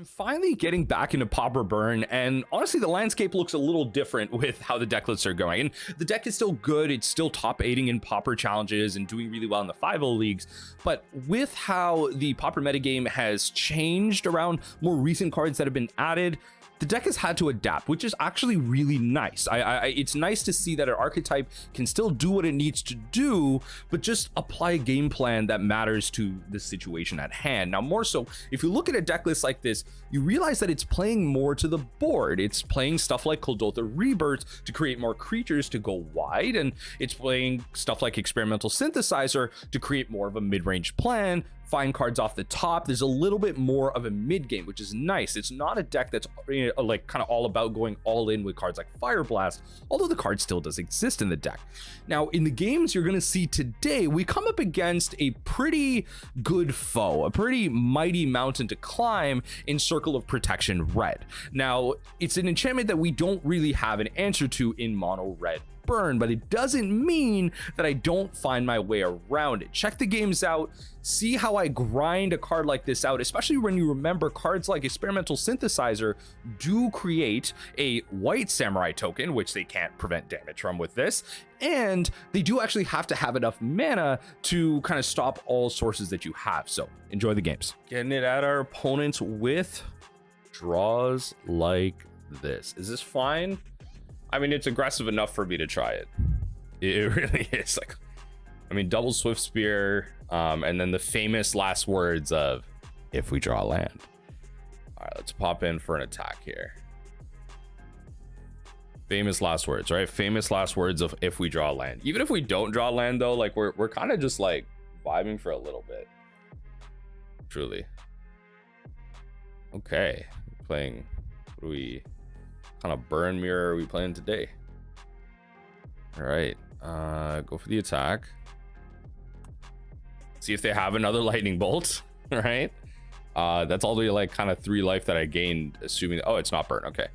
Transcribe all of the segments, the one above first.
I'm finally getting back into Pauper Burn, and honestly, the landscape looks a little different with how the deck lists are going. And the deck is still good. It's still top 8ing in Pauper challenges and doing really well in the 5-0 leagues. But with how the Pauper metagame has changed around more recent cards that have been added, the deck has had to adapt, which is actually really nice. It's nice to see that an archetype can still do what it needs to do, but just apply a game plan that matters to the situation at hand. Now, more so, if you look at a deck list like this, you realize that it's playing more to the board. It's playing stuff like Kuldotha Rebirth to create more creatures to go wide, and it's playing stuff like Experimental Synthesizer to create more of a mid-range plan, find cards off the top. There's a little bit more of a mid game, which is nice. It's not a deck that's like kind of all about going all in with cards like Fireblast, although the card still does exist in the deck. Now, in the games you're going to see today, we come up against a pretty good foe, a pretty mighty mountain to climb in Circle of Protection Red. Now, it's an enchantment that we don't really have an answer to in mono red burn, but it doesn't mean that I don't find my way around it. Check the games out, see how I grind a card like this out, especially when you remember cards like Experimental Synthesizer do create a white samurai token, which they can't prevent damage from with this, and they do actually have to have enough mana to kind of stop all sources that you have. So enjoy the games. Getting it at our opponents with draws like this. Is this fine? I mean, it's aggressive enough for me to try it. It really is. Like, I mean, double Swiftspear, and then the famous last words of, if we draw land. All right, let's pop in for an attack here. Famous last words, right? Famous last words of, if we draw land. Even if we don't draw land, though, like, we're kind of just like vibing for a little bit. Truly. Okay, playing. What do we? Kind of burn mirror are we playing today? All right, go for the attack. See if they have another lightning bolt. All right, that's all the like kind of 3 life that I gained, assuming, oh, it's not burn. Okay,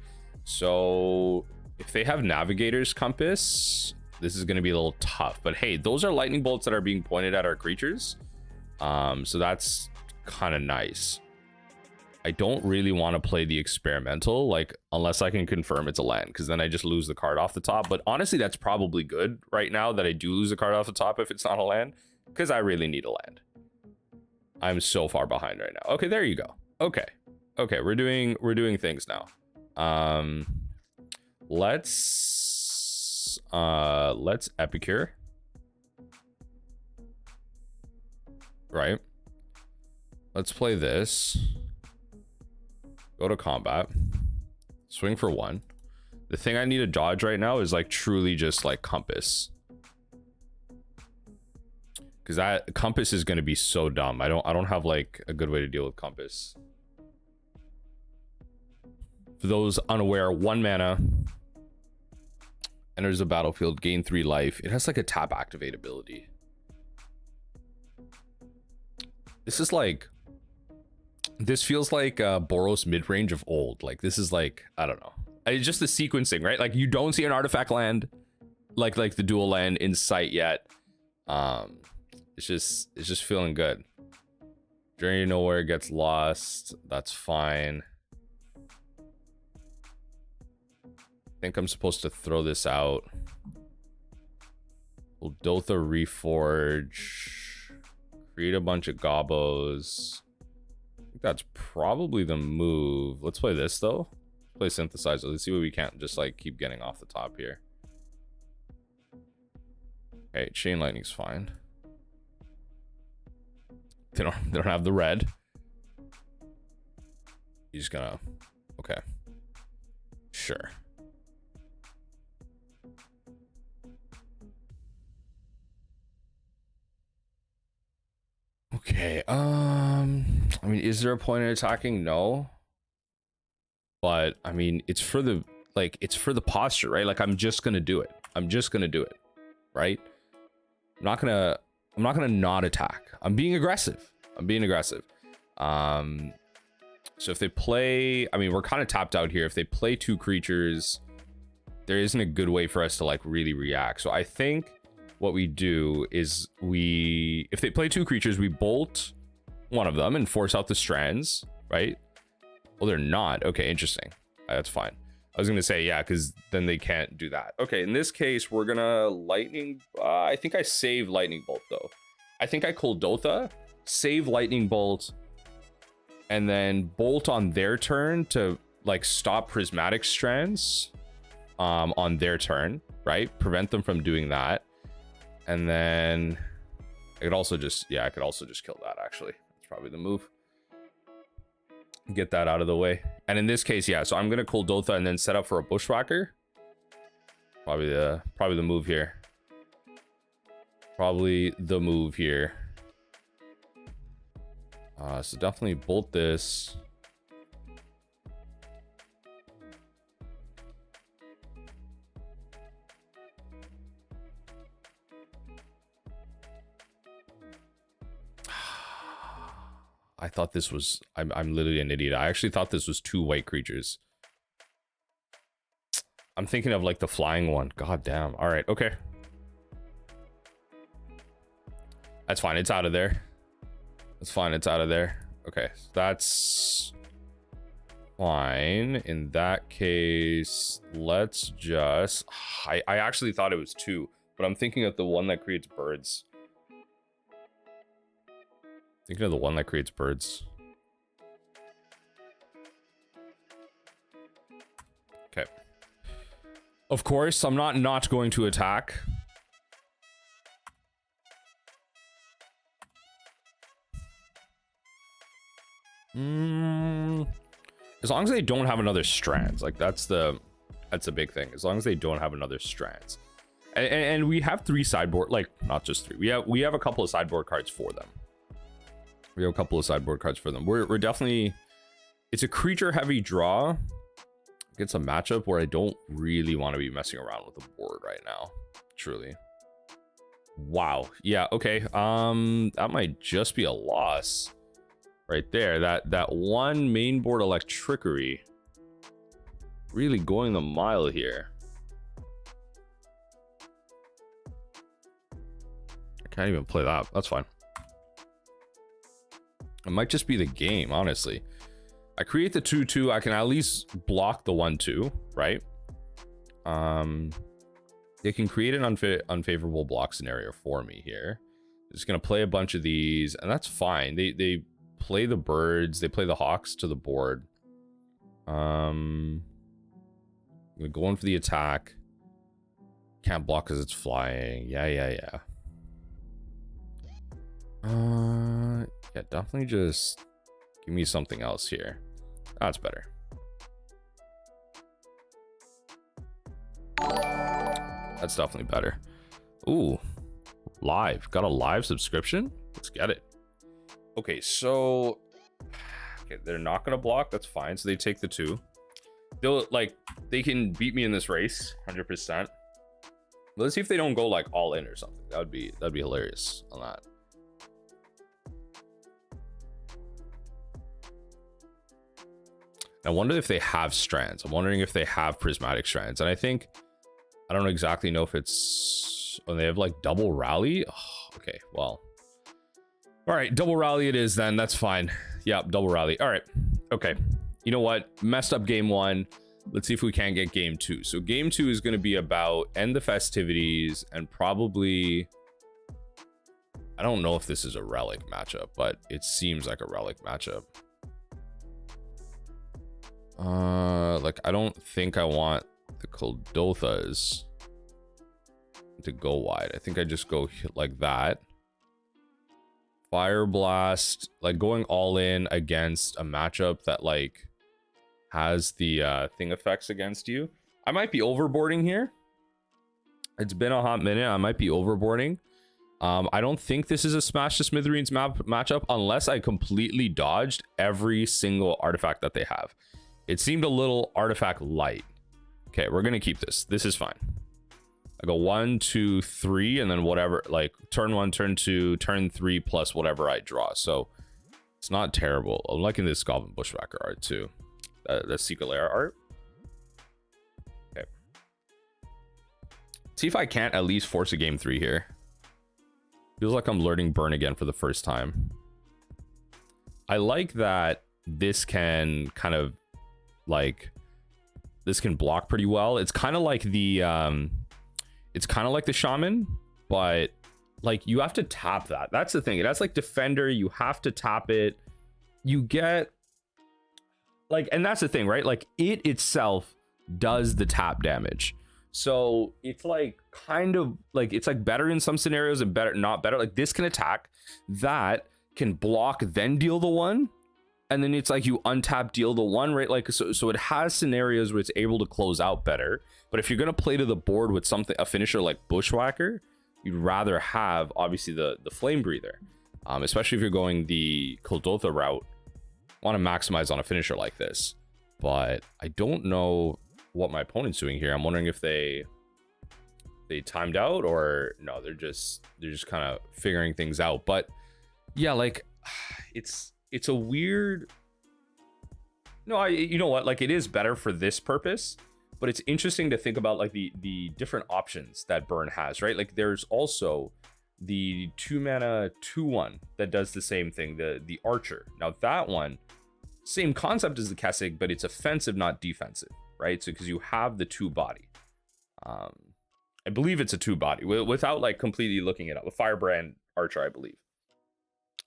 so if they have navigator's compass, this is going to be a little tough, but hey, those are lightning bolts that are being pointed at our creatures, so that's kind of nice. I don't really want to play the experimental, like, unless I can confirm it's a land, because then I just lose the card off the top. But honestly, that's probably good right now that I do lose the card off the top if it's not a land, because I really need a land. I'm so far behind right now. Okay, there you go. Okay, we're doing things now. Let's Epicure. Right. Let's play this. Go to combat, swing for 1. The thing I need to dodge right now is like truly just like compass, because that compass is going to be so dumb. I don't have like a good way to deal with compass. For those unaware, 1 mana, enters the battlefield, gain 3 life. It has like a tap activate ability. This is like, this feels like Boros mid-range of old. Like, this is like, I don't know. It's just the sequencing, right? Like, you don't see an artifact land like the dual land in sight yet. It's just feeling good. Journey to Nowhere gets lost. That's fine. I think I'm supposed to throw this out. Kuldotha Reforge. Create a bunch of gobos. That's probably the move. Let's play this though. Play Synthesizer. Let's see what we can't just like keep getting off the top here. Okay, Chain Lightning's fine. They don't have the red. You're just gonna, okay, sure. Okay, I mean, is there a point in attacking? No. But I mean, it's for the, like, it's for the posture, right? Like, I'm just gonna do it. I'm just gonna do it, right? I'm not gonna not attack. I'm being aggressive. So if they play, I mean, we're kind of tapped out here. If they play 2 creatures, there isn't a good way for us to like really react. So I think what we do is if they play 2 creatures, we bolt one of them and force out the strands, right? Oh, they're not. Okay, interesting. That's fine. I was gonna say, yeah, because then they can't do that. Okay, in this case, we're gonna lightning. I think I save lightning bolt though. I think I Kuldotha, save lightning bolt, and then bolt on their turn to like stop prismatic strands on their turn, right? Prevent them from doing that. And then I could also just, yeah, I could also just kill that actually. That's probably the move. Get that out of the way. And in this case, yeah, so I'm gonna Kuldotha and then set up for a Bushwhacker. Probably the move here. Probably the move here. So definitely bolt this. I thought this was, I'm literally an idiot. I actually thought this was 2 white creatures. I'm thinking of like the flying one. God damn. All right. Okay. That's fine. It's out of there. That's fine. It's out of there. Okay. So that's fine. In that case, let's just, I actually thought it was 2, but I'm thinking of the one that creates birds. Thinking of the one that creates birds. Okay. Of course, I'm not going to attack. As long as they don't have another strands, like that's a big thing. As long as they don't have another strands, and we have 3 sideboard, like not just 3. We have a couple of sideboard cards for them. We have a couple of sideboard cards for them. We're definitely, it's a creature heavy draw. It's a matchup where I don't really want to be messing around with the board right now. Truly. Wow. Yeah. Okay. That might just be a loss right there. That one mainboard electricity really going the mile here. I can't even play that. That's fine. It might just be the game, honestly. I create the 2/2. I can at least block the 1/2, right? They can create an unfavorable block scenario for me here. Just gonna play a bunch of these, and that's fine. They play the birds, they play the hawks to the board. I'm gonna go in for the attack. Can't block because it's flying. Yeah. Yeah, definitely just give me something else here. That's better. That's definitely better. Ooh, live. Got a live subscription? Let's get it. Okay, so okay, they're not gonna block. That's fine. So they take the 2. They'll like they can beat me in this race 100%. Let's see if they don't go like all in or something. That'd be hilarious on that. I wonder if they have strands. I'm wondering if they have prismatic strands. And I think, I don't exactly know if it's, oh, they have like double rally. Oh, okay, well. All right, double rally it is then. That's fine. Yep, double rally. All right, okay. You know what? Messed up game 1. Let's see if we can get game 2. So game 2 is going to be about End the Festivities and probably, I don't know if this is a relic matchup, but it seems like a relic matchup. Like I don't think I want the Kuldothas to go wide. I think I just go like that. Fireblast, like going all in against a matchup that like has the thing effects against you. I might be overboarding here. It's been a hot minute. I might be overboarding. I don't think this is a Smash to Smithereens matchup unless I completely dodged every single artifact that they have. It seemed a little artifact light. Okay, we're gonna keep this. This is fine. I go 1, 2, 3, and then whatever, like turn 1, turn 2, turn 3 plus whatever I draw. So it's not terrible. I'm liking this Goblin Bushwhacker art too. The Secret Lair art. Okay. See if I can't at least force a game 3 here. Feels like I'm learning Burn again for the first time. I like that this can kind of like, this can block pretty well. It's kind of like the shaman, but like you have to tap that. That's the thing. It has like defender, you have to tap it. You get like, and that's the thing, right? Like it itself does the tap damage. So it's like kind of like, it's like better in some scenarios and better, not better. Like this can attack, that can block, then deal the one. And then it's like you untap, deal the one, right? Like, so it has scenarios where it's able to close out better. But if you're going to play to the board with something, a finisher like Bushwhacker, you'd rather have obviously the Flamebreather, especially if you're going the Kuldotha route. Want to maximize on a finisher like this, but I don't know what my opponent's doing here. I'm wondering if they timed out, or no, they're just kind of figuring things out. But yeah, like it's a weird, no, you know what, like it is better for this purpose, but it's interesting to think about like the different options that Burn has, right? Like there's also the 2-mana 2/1 that does the same thing, the Archer. Now that one, same concept as the Kessig, but it's offensive, not defensive, right? So because you have the 2-body, I believe it's a 2-body without like completely looking it up, a Firebrand Archer, I believe.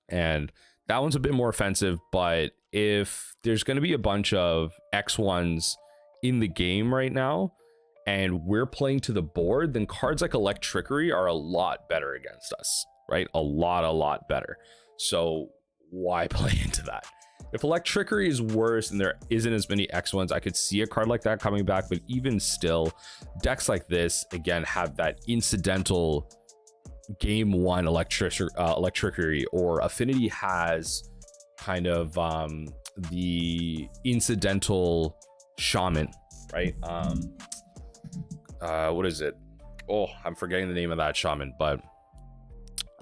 And that one's a bit more offensive, but if there's going to be a bunch of X1s in the game right now and we're playing to the board, then cards like Electrickery are a lot better against us, right? A lot better. So why play into that? If Electrickery is worse and there isn't as many X1s, I could see a card like that coming back. But even still, decks like this, again, have that incidental game one Electrickery, or Affinity has kind of the incidental shaman, right? What is it? Oh, I'm forgetting the name of that shaman, but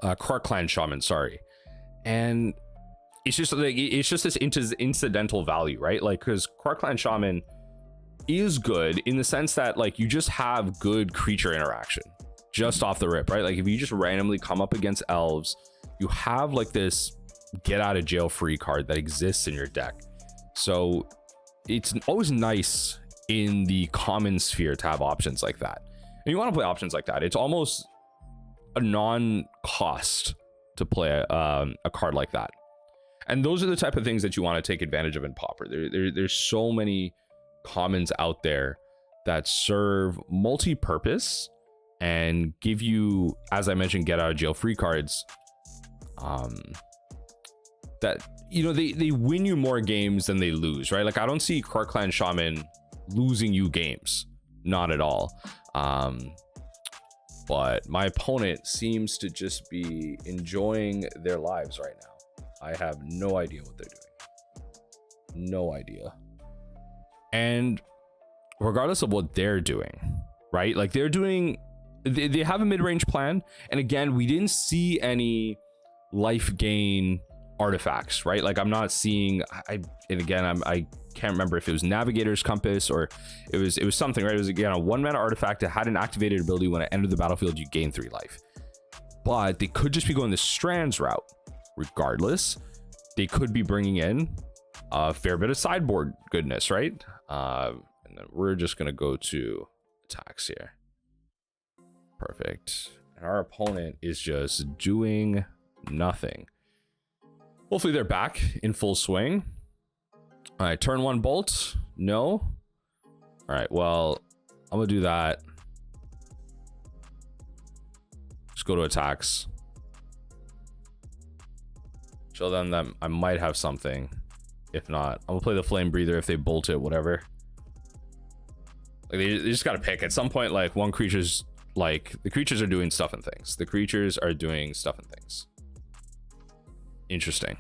Krark Clan Shaman, sorry. And it's just like, it's just this incidental value, right? Like, because Krark Clan Shaman is good in the sense that like you just have good creature interaction just off the rip, right? Like if you just randomly come up against elves, you have like this get out of jail free card that exists in your deck. So it's always nice in the common sphere to have options like that. And you want to play options like that. It's almost a non-cost to play a card like that. And those are the type of things that you want to take advantage of in Pauper. There's so many commons out there that serve multi-purpose and give you, as I mentioned, get out of jail free cards, that, you know, they win you more games than they lose, right? Like I don't see Krark Clan Shaman losing you games, not at all. But my opponent seems to just be enjoying their lives right now. I have no idea what they're doing. No idea. And regardless of what they're doing, right? Like they're doing, they have a mid-range plan. And again, we didn't see any life gain artifacts, right? Like I'm not seeing, I can't remember if it was Navigator's Compass or it was something, right? It was again a 1-mana artifact that had an activated ability. When it entered the battlefield, you gain 3 life. But they could just be going the Strands route. Regardless, they could be bringing in a fair bit of sideboard goodness, right? And then we're just gonna go to attacks here. Perfect. And our opponent is just doing nothing. Hopefully they're back in full swing. All right, turn 1 bolt. No. All right, well, I'm gonna do that. Just go to attacks. Show them that I might have something. If not, I'm gonna play the Flamebreather if they bolt it, whatever. Like they just gotta pick. At some point, like one creature's like, the creatures are doing stuff and things. The creatures are doing stuff and things. Interesting.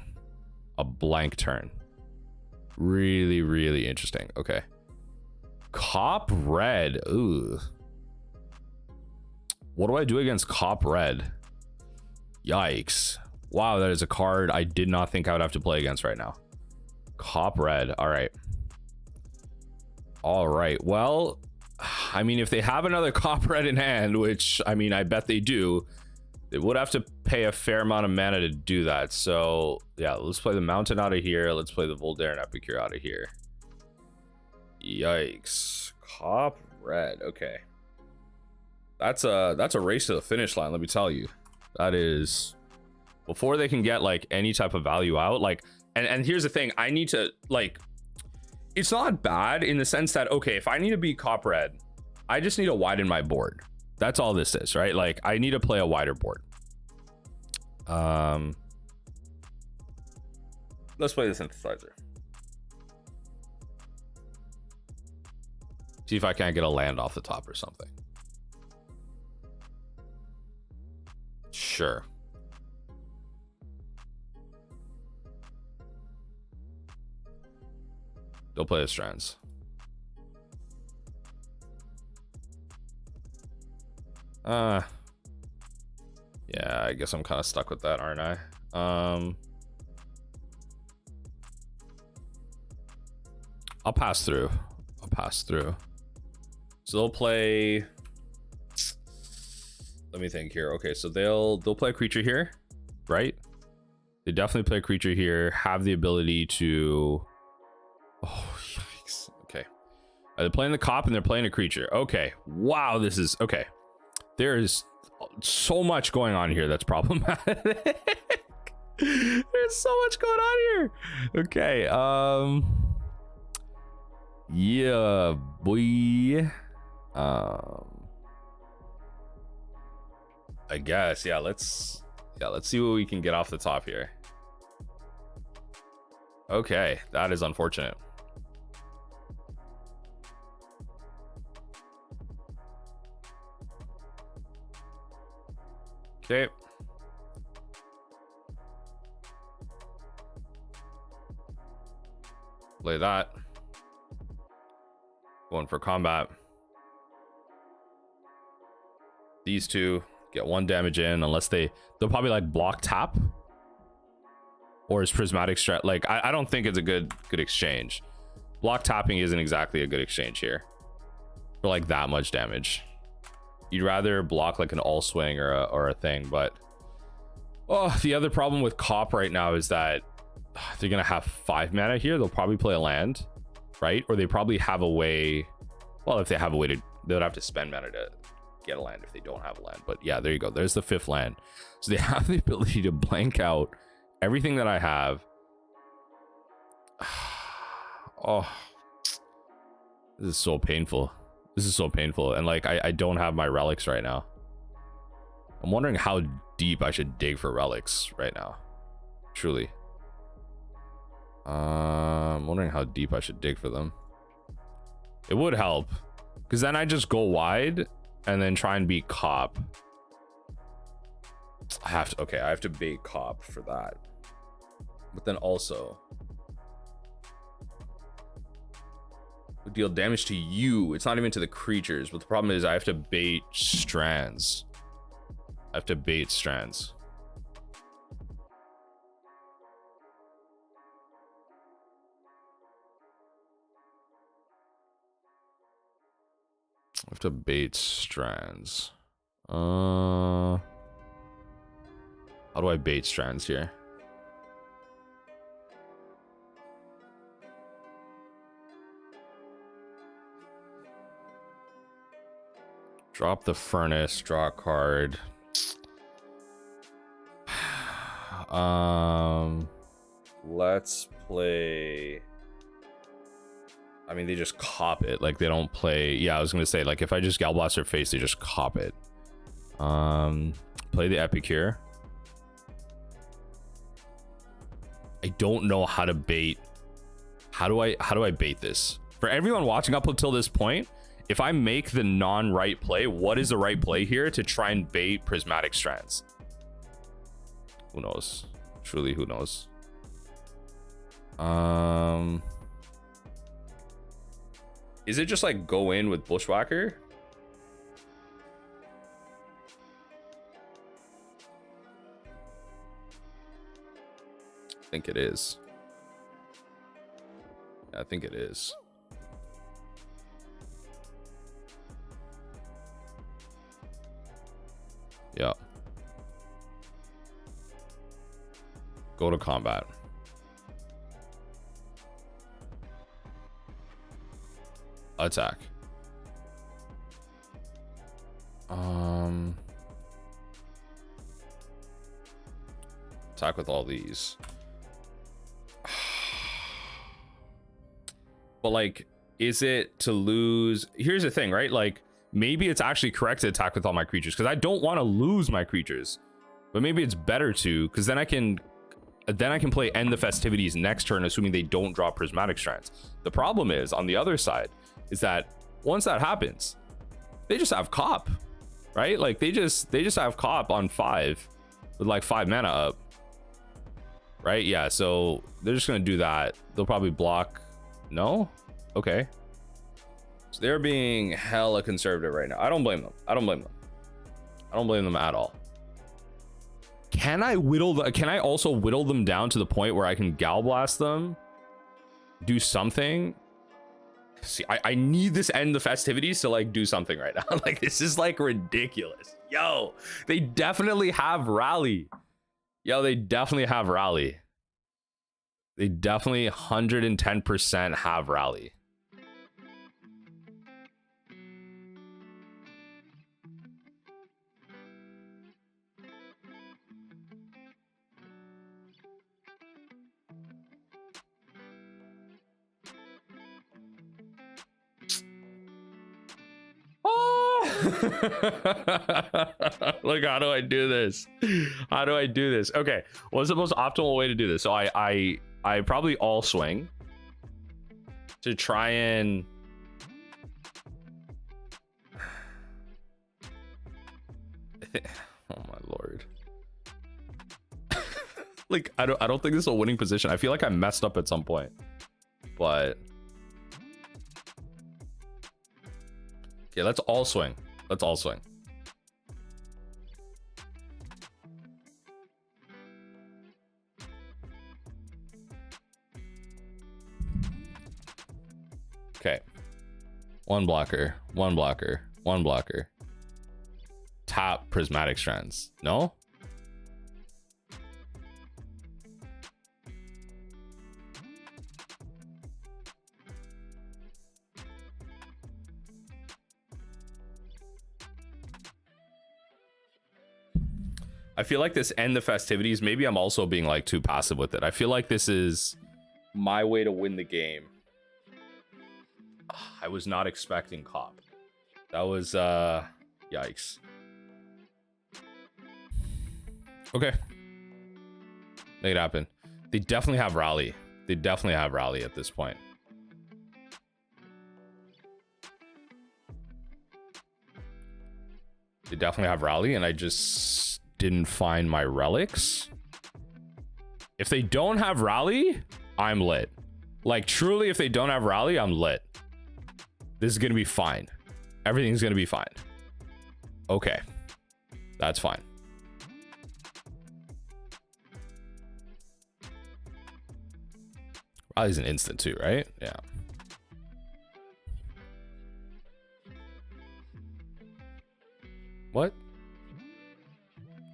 A blank turn. Really, really interesting. Okay. Cop red. Ooh. What do I do against Cop red? Yikes. Wow, that is a card I did not think I would have to play against right now. Cop red. All right. All right. Well, I mean, if they have another Cop red in hand, which I mean, I bet they do, They would have to pay a fair amount of mana to do that. So yeah, let's play the Mountain out of here. Let's play the Voldaren Epicure out of here. Yikes. Cop red. Okay. That's a race to the finish line, let me tell you. That is before they can get like any type of value out. Like, and here's the thing, I need to like, it's not bad in the sense that, okay, if I need to beat cop red, I just need to widen my board. That's all this is, right? Like, I need to play a wider board. Let's play the synthesizer. See if I can't get a land off the top or something. Sure. They'll play the strands. Yeah, I guess I'm kind of stuck with that, aren't I? I'll pass through. So they'll play, let me think here. Okay, so they'll play a creature here, right? They definitely play a creature here, have the ability to, oh yikes. Okay, they're playing the cop and they're playing a creature. Okay, wow, this is okay. There is so much going on here that's problematic. There's so much going on here. Okay, yeah, boy. I guess, yeah, let's see what we can get off the top here. Okay, that is unfortunate. Okay. Play that. Going for combat. These two get 1 damage in, unless they'll probably like block tap. Or is prismatic strat, like I don't think it's a good exchange. Block tapping isn't exactly a good exchange here for like that much damage. You'd rather block like an all swing or a thing, but oh, the other problem with cop right now is that they're gonna have 5 mana here. They'll probably play a land, right? Or they probably have a way, well, if they have a way to, they would have to spend mana to get a land if they don't have a land. But yeah, there you go, there's the 5th land. So they have the ability to blank out everything that I have. Oh, this is so painful. And like I don't have my relics right now. I'm wondering how deep I should dig for relics right now, truly. I'm wondering how deep I should dig for them. It would help, because then I just go wide and then try and beat cop. I have to bait cop for that. But then also deal damage to you. It's not even to the creatures, but the problem is I have to bait strands. I have to bait strands. How do I bait strands here? Drop the furnace, draw a card. Let's play. I mean, they just cop it. Like, they don't play. Yeah, I was gonna say, like, if I just Galblast their face, they just cop it. Play the Epicure. I don't know how to bait. How do I bait this? For everyone watching up until this point, if I make the non-right play, what is the right play here to try and bait prismatic strands? Who knows? Truly, who knows? Is it just like go in with Bushwhacker? I think it is. I think it is. Yeah. Go to combat. Attack. Attack with all these. But like, is it to lose? Here's the thing, right? Like, maybe it's actually correct to attack with all my creatures because I don't want to lose my creatures. But maybe it's better to, because then I can play End the Festivities next turn, assuming they don't draw Prismatic Strands. The problem is, on the other side, is that once that happens, they just have Cop, right? Like they just have Cop on 5 with like 5 mana up, right? Yeah, so they're just gonna do that. They'll probably block. No? Okay. So they're being hella conservative right now. I don't blame them. I don't blame them at all. Can I also whittle them down to the point where I can Gal Blast them? Do something? See, I need this End the Festivities to like do something right now. Like, this is like ridiculous. Yo, they definitely have Rally. They definitely 110% have Rally. Like, how do I do this? Okay, what's the most optimal way to do this? So I probably all swing to try and oh my lord. Like, I don't think this is a winning position. I feel like I messed up at some point, but okay, let's all swing. Okay. One blocker. Tap Prismatic Strands. No? I feel like this End the Festivities, maybe I'm also being like too passive with it. I feel like this is my way to win the game. I was not expecting Cop. That was yikes. Okay, make it happen. They definitely have Rally. At this point. They definitely have Rally, and I just didn't find my relics. If they don't have Rally, I'm lit. Like, truly, if they don't have Rally, I'm lit. This is gonna be fine. Everything's gonna be fine. Okay, that's fine. Rally's an instant too, right? Yeah. What?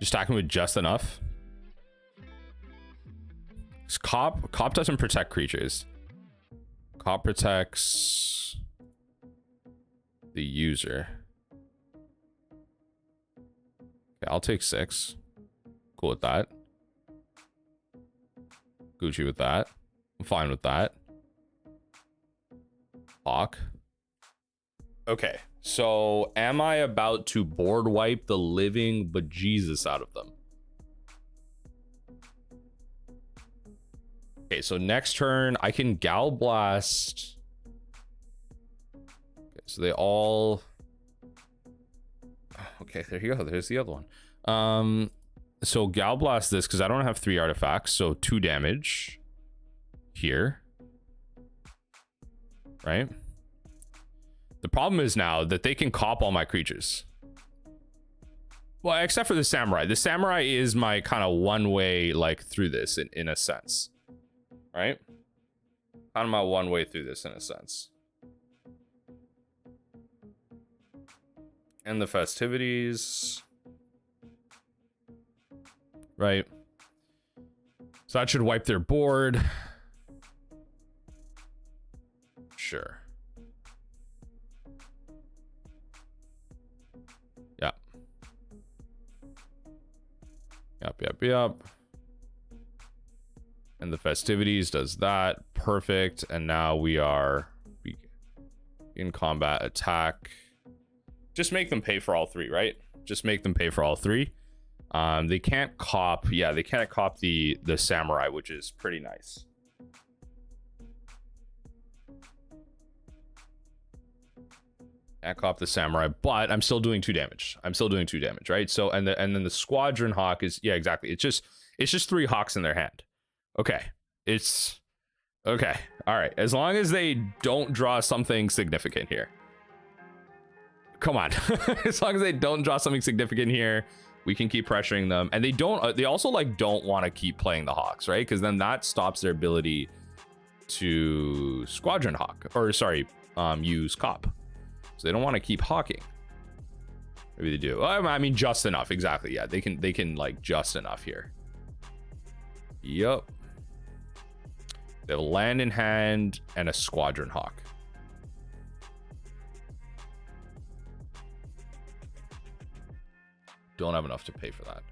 Just attacking with just enough? Cop doesn't protect creatures. Cop protects the user. Okay, I'll take 6. Cool with that. Gucci with that. I'm fine with that. Hawk. Okay, so am I about to board wipe the living bejesus out of them? Okay, so next turn I can Gal Blast. Okay, so they all. Okay, there you go. There's the other one. So Gal Blast this because I don't have 3 artifacts, so 2 damage here. Right? The problem is now that they can cop all my creatures. Well, except for the samurai. The samurai is my kind of one way like through this in a sense. Right? Kind of my one way through this in a sense. And the festivities. Right? So that should wipe their board. Sure. Yep. Yep. And the Festivities does that. Perfect. And now we are in combat attack. Just make them pay for all three, right? Just make them pay for all three. They can't cop. Yeah, they can't cop the samurai, which is pretty nice. Can't cop the samurai, but I'm still doing 2 damage. Right? So and then the squadron hawk is, yeah, exactly. It's just 3 hawks in their hand. Okay. It's okay. All right. As long as they don't draw something significant here. Come on. As long as they don't draw something significant here, we can keep pressuring them. And they also like don't want to keep playing the hawks, right? Because then that stops their ability to squadron hawk, or sorry, use cop. So they don't want to keep hawking. Maybe they do. I mean, just enough. Exactly. Yeah, they can like just enough here. Yup. They have a land in hand and a squadron hawk. Don't have enough to pay for that.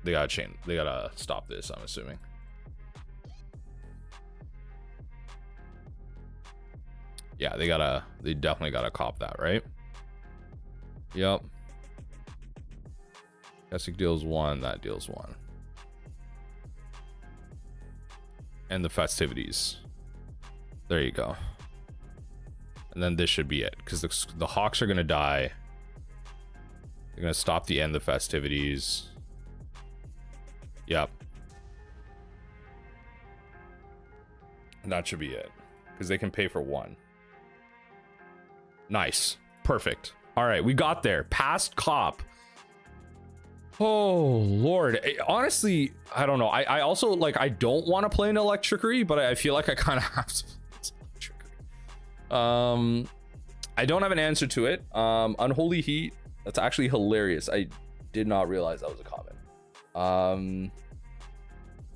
They gotta stop this, I'm assuming. Yeah, they definitely gotta cop that, right? Yep. Kessig deals 1, that deals 1. And the Festivities. There you go. And then this should be it, because the hawks are gonna die. They're gonna stop the End the Festivities. Yep. And that should be it, because they can pay for 1. Nice. Perfect. All right, we got there. Past cop. Oh Lord. Honestly, I don't know. I also like, I don't want to play an electricity, but I feel like I kind of have to. I don't have an answer to it. Unholy Heat. That's actually hilarious. I did not realize that was a comment.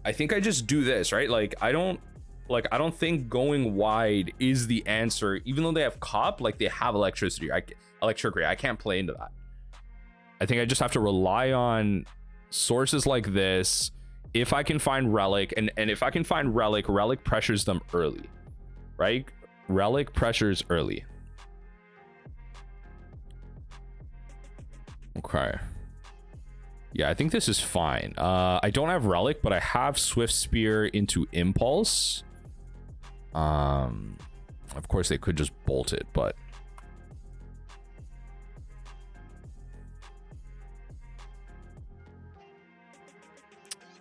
I think I just do this, right? Like I don't think going wide is the answer, even though they have cop, like they have electricity. I can't play into that. I think I just have to rely on sources like this. If I can find relic, and if I can find relic pressures them early, right? Relic pressures early. Okay. Yeah, I think this is fine. I don't have relic, but I have Swiftspear into impulse. Of course they could just bolt it, but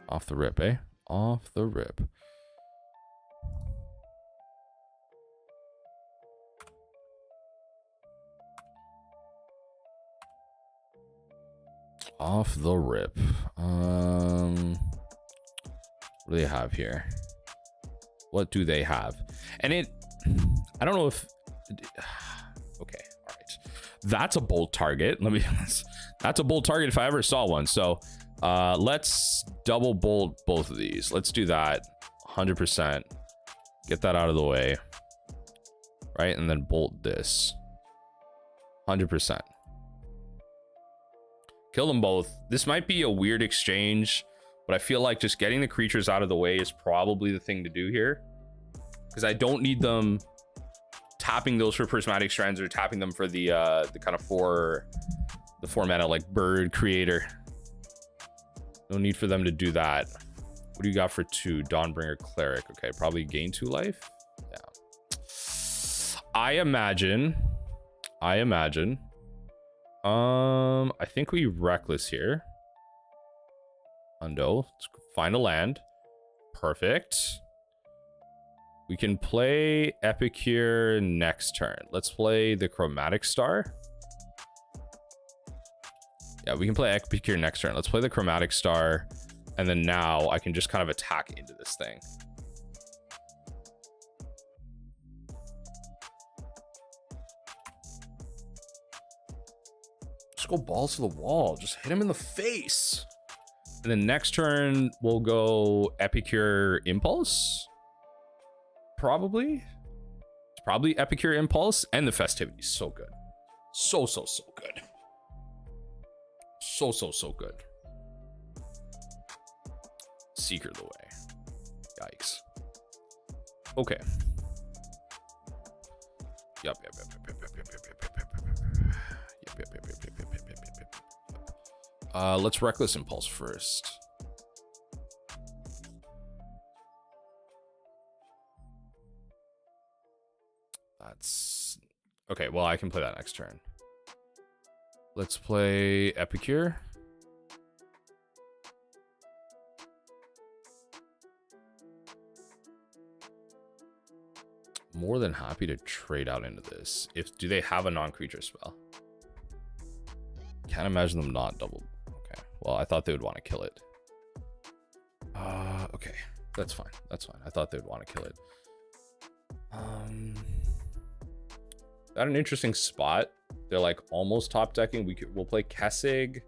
off the rip, eh? Off the rip. Off the rip. What do they have here? What do they have? And I don't know if okay, all right, that's a bolt target. That's a bolt target if I ever saw one. So let's double bolt both of these. Let's do that. 100%. Get that out of the way, right? And then bolt this. 100%. Kill them both. This might be a weird exchange, but I feel like just getting the creatures out of the way is probably the thing to do here, because I don't need them tapping those for prismatic strands or tapping them for the kind of four mana like bird creator. No need for them to do that. What do you got for 2? Dawnbringer Cleric. Okay, probably gain 2 life. Yeah. I imagine. I think we reckless here. Undo. Let's find a land. Perfect. We can play Epicure next turn. Let's play the Chromatic Star. Yeah, we can play Epicure next turn. Let's play the Chromatic Star. And then now I can just kind of attack into this thing. Just go balls to the wall. Just hit him in the face. And then next turn, we'll go Epicure Impulse. Probably. It's probably Epicure Impulse and the Festivities. So good. So good. So good. Seeker the way. Yikes. Okay. Yep. Let's Reckless Impulse first. That's okay. Well, I can play that next turn. Let's play Epicure. More than happy to trade out into this. Do they have a non-creature spell? Can't imagine them not double. Okay. Well, I thought they would want to kill it. Okay. That's fine. I thought they would want to kill it. Got an interesting spot. They're like almost top decking. We'll play Kessig.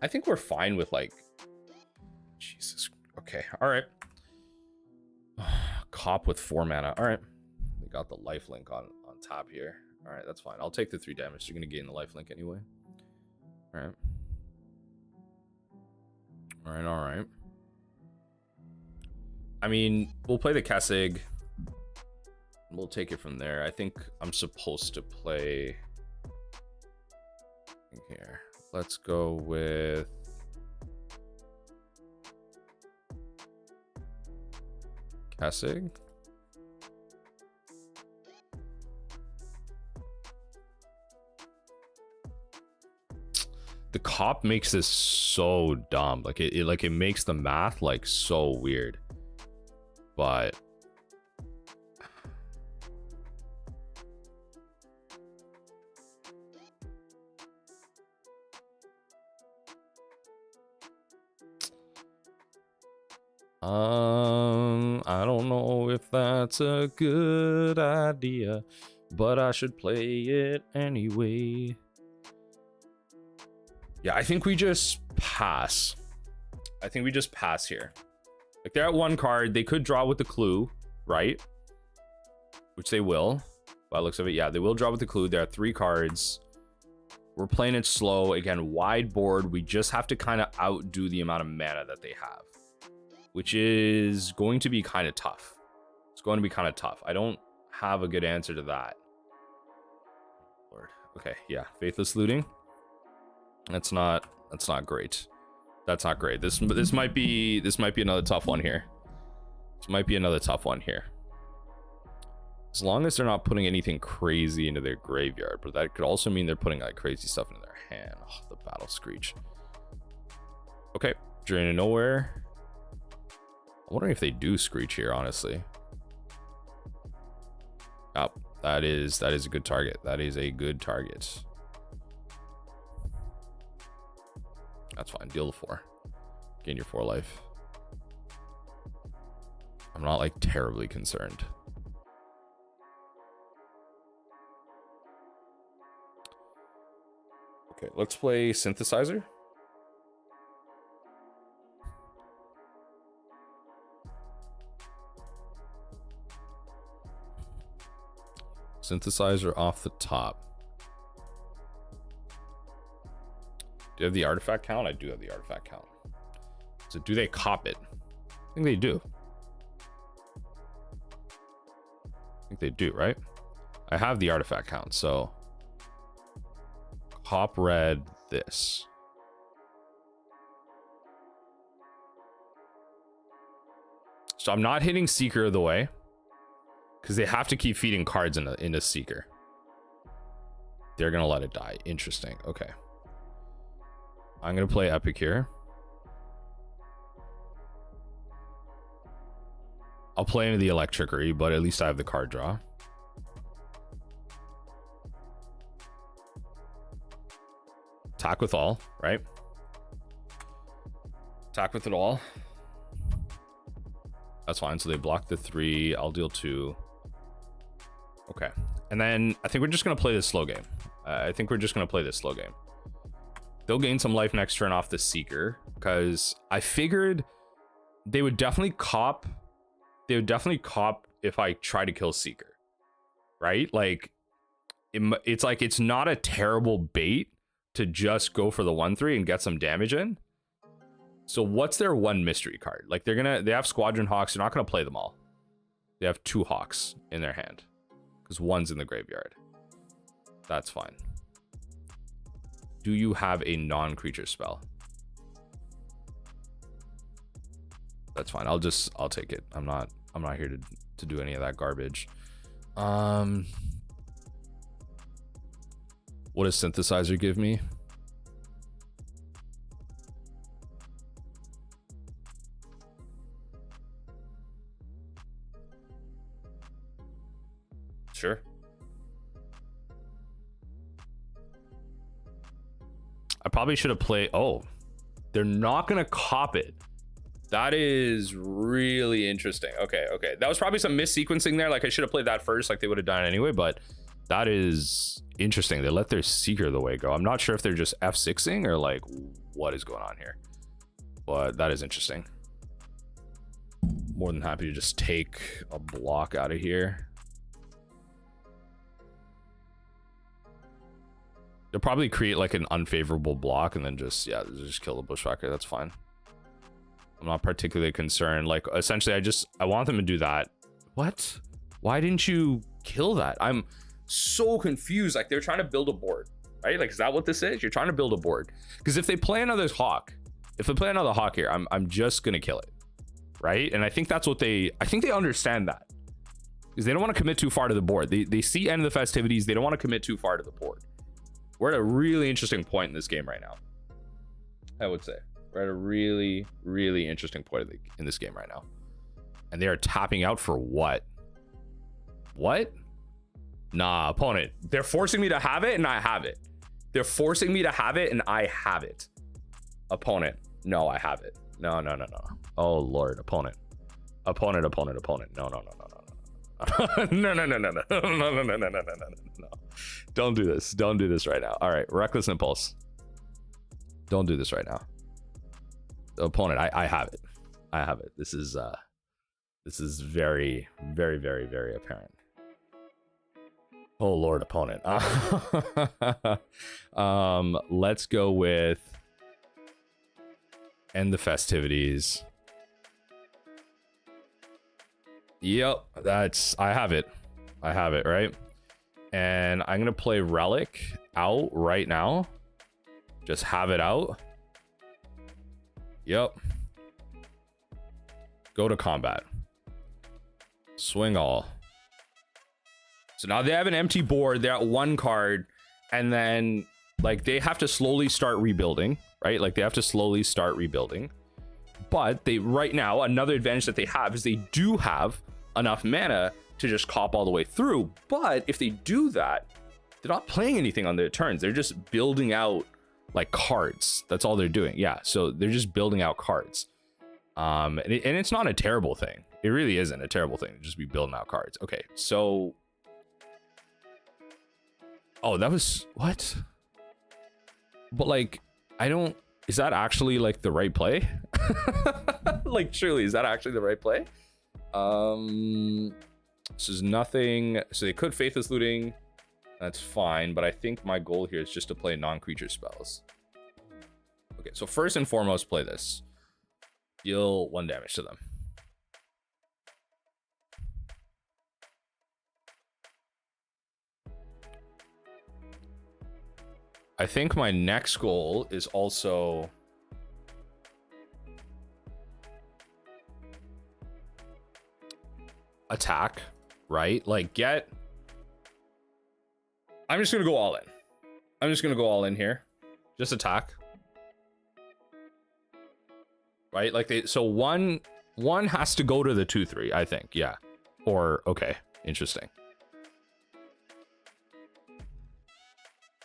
I think we're fine with like Jesus. Okay. All right. Cop with 4 mana. All right. They got the lifelink on top here. All right, that's fine. I'll take the 3 damage. You're gonna gain the lifelink anyway. All right. All right. I mean, we'll play the Kessig. We'll take it from there. I think I'm supposed to play here. Let's go with Kessig. The cop makes this so dumb. Like it makes the math like so weird. But I don't know if that's a good idea, but I should play it anyway. Yeah, I think we just pass. I think we just pass here. Like, they're at 1 card. They could draw with the clue, right? Which they will. By the looks of it, yeah, they will draw with the clue. There are 3 cards. We're playing it slow. Again, wide board. We just have to kind of outdo the amount of mana that they have, which is going to be kind of tough. It's going to be kind of tough. I don't have a good answer to that. Lord. Okay, yeah. Faithless Looting. That's not great. That's not great. This might be another tough one here. This might be another tough one here. As long as they're not putting anything crazy into their graveyard, but that could also mean they're putting like crazy stuff into their hand. Oh, the Battle Screech. Okay, Drain of Nowhere. I'm wondering if they do Screech here, honestly. Oh, that is a good target. That is a good target. That's fine. Deal the 4. Gain your 4 life. I'm not like terribly concerned. Okay, let's play Synthesizer. Synthesizer off the top. Do you have the artifact count? I do have the artifact count. So do they cop it? I think they do. I think they do, right? I have the artifact count, so cop red this. So I'm not hitting Seeker of the Way because they have to keep feeding cards into Seeker. They're gonna let it die. Interesting. Okay. I'm going to play Epicure. I'll play into the Electrickery, but at least I have the card draw. Attack with all, right? Attack with it all. That's fine. So they block the 3. I'll deal 2. Okay. And then I think we're just going to play this slow game. They'll gain some life next turn off the Seeker. because I figured they would definitely cop. They would definitely cop if I try to kill Seeker, right? Like, it's like it's not a terrible bait to just go for the 1/3 and get some damage in. So what's their one mystery card? Like they have Squadron Hawks. They're not gonna play them all. They have 2 Hawks in their hand because 1's in the graveyard. That's fine. Do you have a non-creature spell? That's fine. I'll take it. I'm not here to do any of that garbage. What does Synthesizer give me? Sure. I probably should have played. Oh, they're not gonna cop it. That is really interesting. Okay. That was probably some missequencing there. Like I should have played that first, like they would have done anyway, but that is interesting. They let their Seeker the way go. I'm not sure if they're just F6ing or like what is going on here, but that is interesting. More than happy to just take a block out of here. They'll probably create like an unfavorable block and then just kill the Bushwhacker. That's fine. I'm not particularly concerned. Like essentially I want them to do that. What? Why didn't you kill that? I'm so confused. Like they're trying to build a board, right? Like, is that what this is? You're trying to build a board. Because if they play another Hawk, here, I'm just gonna kill it. Right? And I think that's what I think they understand that. Because they don't want to commit too far to the board. They see End of the Festivities, they don't want to commit too far to the board. We're at a really interesting point in this game right now. I would say. We're at a really, really interesting point in this game right now. And they are tapping out for what? What? Nah, opponent. They're forcing me to have it and I have it. They're forcing me to have it and I have it. Opponent. No, I have it. No. Oh, Lord. Opponent. Opponent. No. No. Don't do this. Don't do this right now. All right. Reckless Impulse. Don't do this right now. Opponent, I have it. I have it. This is very, very, very, very apparent. Oh Lord, opponent. Let's go with End the Festivities. Yep, I have it, right? And I'm gonna play Relic out right now. Just have it out. Yep. Go to combat. Swing all. So now they have an empty board. They're at 1 card. And then, like, they have to slowly start rebuilding, right? Like, they have to slowly start rebuilding. But right now, another advantage that they have is they do have enough mana to just cop all the way through. But if they do that, they're not playing anything on their turns. They're just building out like cards. That's all they're doing. Yeah, so they're just building out cards. And it's not a terrible thing. It really isn't a terrible thing to just be building out cards. Okay, so oh, that was what? But like, is that actually like the right play? Like, truly, is that actually the right play? This is nothing. So they could Faithless Looting. That's fine, but I think my goal here is just to play non-creature spells. Okay, so first and foremost, play this. Deal 1 damage to them. I think my next goal is also attack, right? Like I'm just gonna go all in. I'm just gonna go all in here. Just attack. Right? Like so one has to go to the 2/3, I think. Yeah. Or okay, interesting.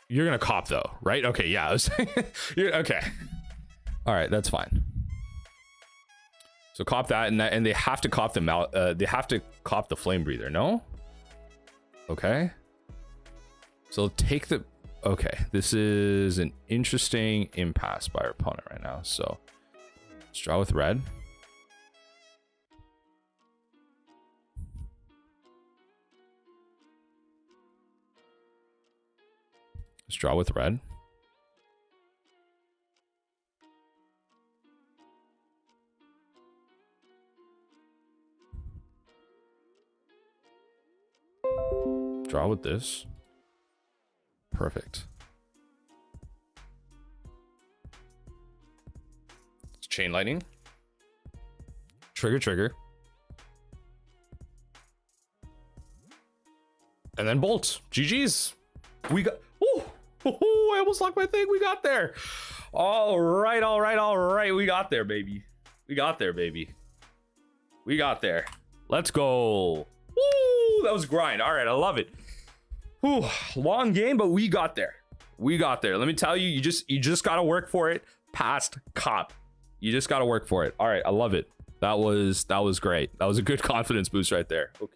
You're gonna cop though, right? Okay, yeah. I was okay. All right, that's fine. So cop that, and they have to cop them out. They have to cop the Flamebreather, no? Okay. So take the. Okay, this is an interesting impasse by our opponent right now. So Let's draw with red. Let's draw with red. Draw with this. Perfect. It's chain lightning. Trigger, trigger. And then bolt. GG's. We got... Ooh, I almost locked my thing. We got there. All right, all right, all right. We got there, baby. We got there, baby. We got there. Let's go. Woo, that was grind. All right, I love it. Whew, long game, but we got there. We got there. Let me tell you, you just gotta work for it. Past cop. You just gotta work for it. All right, I love it. That was great. That was a good confidence boost right there. Okay.